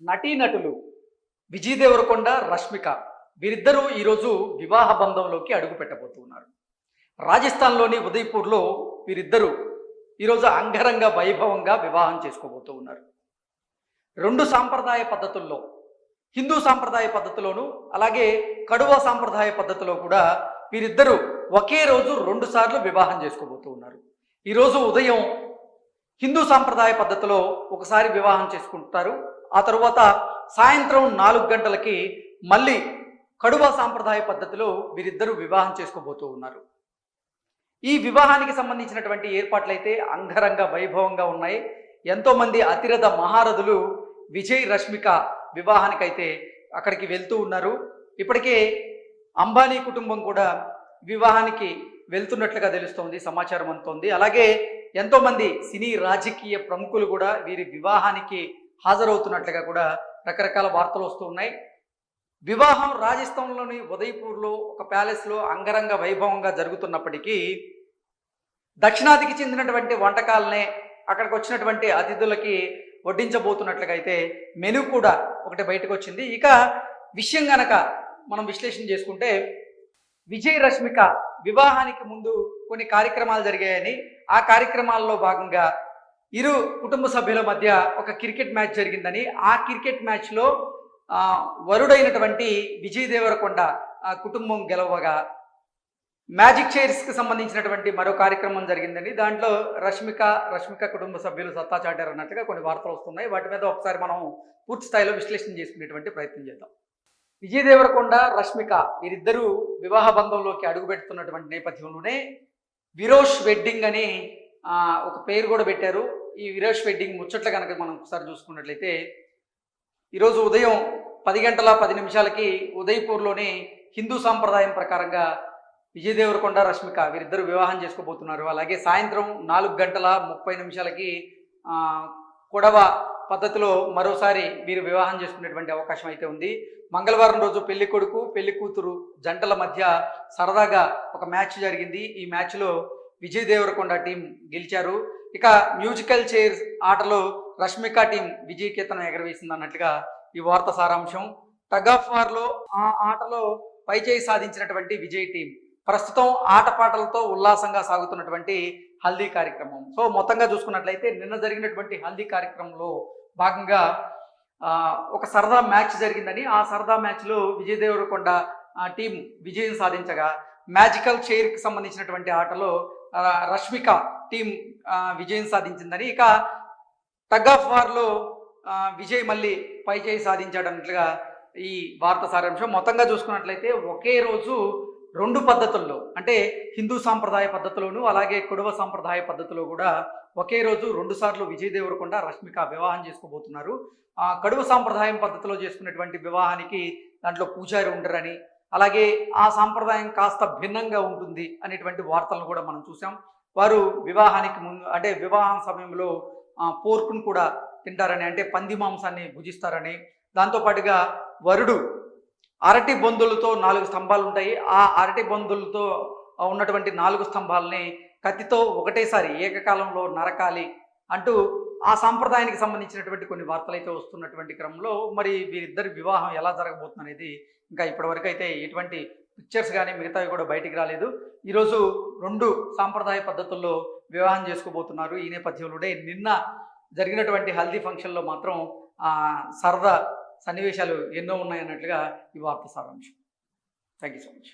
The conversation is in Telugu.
నటీనటులు విజయ్ దేవరకొండ, రష్మిక వీరిద్దరూ ఈరోజు వివాహ బంధంలోకి అడుగు పెట్టబోతున్నారు. రాజస్థాన్లోని ఉదయ్పూర్లో వీరిద్దరూ ఈరోజు అంగరంగ వైభవంగా వివాహం చేసుకోబోతూ ఉన్నారు. రెండు సాంప్రదాయ పద్ధతుల్లో, హిందూ సాంప్రదాయ పద్ధతిలోను అలాగే కడువ సాంప్రదాయ పద్ధతిలో కూడా వీరిద్దరూ ఒకే రోజు 2 సార్లు వివాహం చేసుకోబోతూ ఉన్నారు. ఈరోజు ఉదయం హిందూ సాంప్రదాయ పద్ధతిలో ఒకసారి వివాహం చేసుకుంటారు. ఆ తరువాత సాయంత్రం 4 గంటలకి మళ్ళీ కడువ సాంప్రదాయ పద్ధతిలో వీరిద్దరూ వివాహం చేసుకోబోతూ ఉన్నారు. ఈ వివాహానికి సంబంధించినటువంటి ఏర్పాట్లయితే అంగరంగ వైభవంగా ఉన్నాయి. ఎంతోమంది అతిరథ మహారథులు విజయ్ రష్మిక వివాహానికైతే అక్కడికి వెళ్తూ ఉన్నారు. ఇప్పటికే అంబానీ కుటుంబం కూడా వివాహానికి వెళ్తున్నట్లుగా తెలుస్తోంది, సమాచారం అందుతోంది. అలాగే ఎంతోమంది సినీ రాజకీయ ప్రముఖులు కూడా వీరి వివాహానికి హాజరవుతున్నట్లుగా కూడా రకరకాల వార్తలు వస్తూ ఉన్నాయి. వివాహం రాజస్థాన్లోని ఉదయ్పూర్లో ఒక ప్యాలెస్లో అంగరంగ వైభవంగా జరుగుతున్నప్పటికీ దక్షిణాదికి చెందినటువంటి వంటకాలనే అక్కడికి వచ్చినటువంటి అతిథులకి వడ్డించబోతున్నట్లుగా అయితే మెను కూడా ఒకటి బయటకు వచ్చింది. ఇక విషయం గనక మనం విశ్లేషణ చేసుకుంటే విజయ్ రష్మిక వివాహానికి ముందు కొన్ని కార్యక్రమాలు జరిగాయని, ఆ కార్యక్రమాల్లో భాగంగా ఇరు కుటుంబ సభ్యుల మధ్య ఒక క్రికెట్ మ్యాచ్ జరిగిందని, ఆ క్రికెట్ మ్యాచ్లో వరుడైనటువంటి విజయ్ దేవరకొండ కుటుంబం గెలవగా మ్యాజిక్ చైర్స్కి సంబంధించినటువంటి మరో కార్యక్రమం జరిగిందని, దాంట్లో రష్మిక కుటుంబ సభ్యులు సత్తా చాటారు అన్నట్టుగా కొన్ని వార్తలు వస్తున్నాయి. వాటి మీద ఒకసారి మనం పూర్తి స్థాయిలో విశ్లేషణ చేసుకునేటువంటి ప్రయత్నం చేద్దాం. విజయ్ దేవరకొండ, రష్మిక వీరిద్దరూ వివాహ బంధంలోకి అడుగుపెడుతున్నటువంటి నేపథ్యంలోనే విరోష్ వెడ్డింగ్ అని ఒక పేరు కూడా పెట్టారు. ఈ విరోష్ వెడ్డింగ్ ముచ్చట్లు కనుక మనం ఒకసారి చూసుకున్నట్లయితే ఈరోజు ఉదయం 10 గంటల 10 నిమిషాలకి ఉదయ్పూర్లోని హిందూ సాంప్రదాయం ప్రకారంగా విజయ్ దేవరకొండ, రష్మిక వీరిద్దరూ వివాహం చేసుకోబోతున్నారు. అలాగే సాయంత్రం 4 గంటల 30 నిమిషాలకి కొడవ పద్ధతిలో మరోసారి వీరు వివాహం చేసుకునేటువంటి అవకాశం అయితే ఉంది. మంగళవారం రోజు పెళ్లి కొడుకు పెళ్లి కూతురు జంటల మధ్య సరదాగా ఒక మ్యాచ్ జరిగింది. ఈ మ్యాచ్లో విజయ్ దేవరకొండ టీం గెలిచారు. ఇక మ్యూజికల్ చైర్స్ ఆటలో రష్మిక టీం విజయకేతనం ఎగరవేసింది అన్నట్లుగా ఈ వార్త సారాంశం. టగ్ ఆఫ్ వార్లో ఆ ఆటలో పైచేయి సాధించినటువంటి విజయ్ టీం ప్రస్తుతం ఆటపాటలతో ఉల్లాసంగా సాగుతున్నటువంటి హల్దీ కార్యక్రమం. సో మొత్తంగా చూసుకున్నట్లయితే నిన్న జరిగినటువంటి హల్దీ కార్యక్రమంలో భాగంగా ఒక సరదా మ్యాచ్ జరిగిందని, ఆ సరదా మ్యాచ్లో విజయ్ దేవరకొండ టీం విజయం సాధించగా, మ్యాజికల్ చైర్కి సంబంధించినటువంటి ఆటలో రష్మిక టీం విజయం సాధించిందని, ఇక టగ్ ఆఫ్ వార్లో విజయ్ మళ్ళీ పైచేయి సాధించాడన్నట్లుగా ఈ వార్త సారాంశం. మొత్తంగా చూసుకున్నట్లయితే ఒకే రోజు 2 పద్ధతుల్లో, అంటే హిందూ సాంప్రదాయ పద్ధతిలోను అలాగే కుడవ సాంప్రదాయ పద్ధతిలో కూడా ఒకే రోజు 2 సార్లు విజయ్ దేవరకొండ, రష్మిక వివాహం చేసుకోబోతున్నారు. కడువ సాంప్రదాయం పద్ధతిలో చేసుకునేటువంటి వివాహానికి దాంట్లో పూజారి ఉండరని, అలాగే ఆ సాంప్రదాయం కాస్త భిన్నంగా ఉంటుంది అనేటువంటి వార్తలను కూడా మనం చూసాం. వారు వివాహానికి ముందు, అంటే వివాహం సమయంలో పోర్కును కూడా తింటారని, అంటే పంది మాంసాన్ని భుజిస్తారని, దాంతోపాటుగా వరుడు అరటి బొందులతో 4 స్తంభాలు ఉంటాయి. ఆ అరటి బొందులతో ఉన్నటువంటి 4 స్తంభాలని కత్తితో ఒకటేసారి ఏకకాలంలో నరకాలి అంటూ ఆ సాంప్రదాయానికి సంబంధించినటువంటి కొన్ని వార్తలు అయితే వస్తున్నటువంటి క్రమంలో మరి వీరిద్దరి వివాహం ఎలా జరగబోతుంది అనేది ఇంకా ఇప్పటివరకు అయితే ఎటువంటి పిక్చర్స్ కానీ మిగతావి కూడా బయటికి రాలేదు. ఈరోజు 2 సాంప్రదాయ పద్ధతుల్లో వివాహం చేసుకోబోతున్నారు. ఈ నేపథ్యంలోనే నిన్న జరిగినటువంటి హల్దీ ఫంక్షన్లో మాత్రం సరదా సన్నివేశాలు ఎన్నో ఉన్నాయన్నట్లుగా ఈ వార్త సారాంశం. Thank you so much.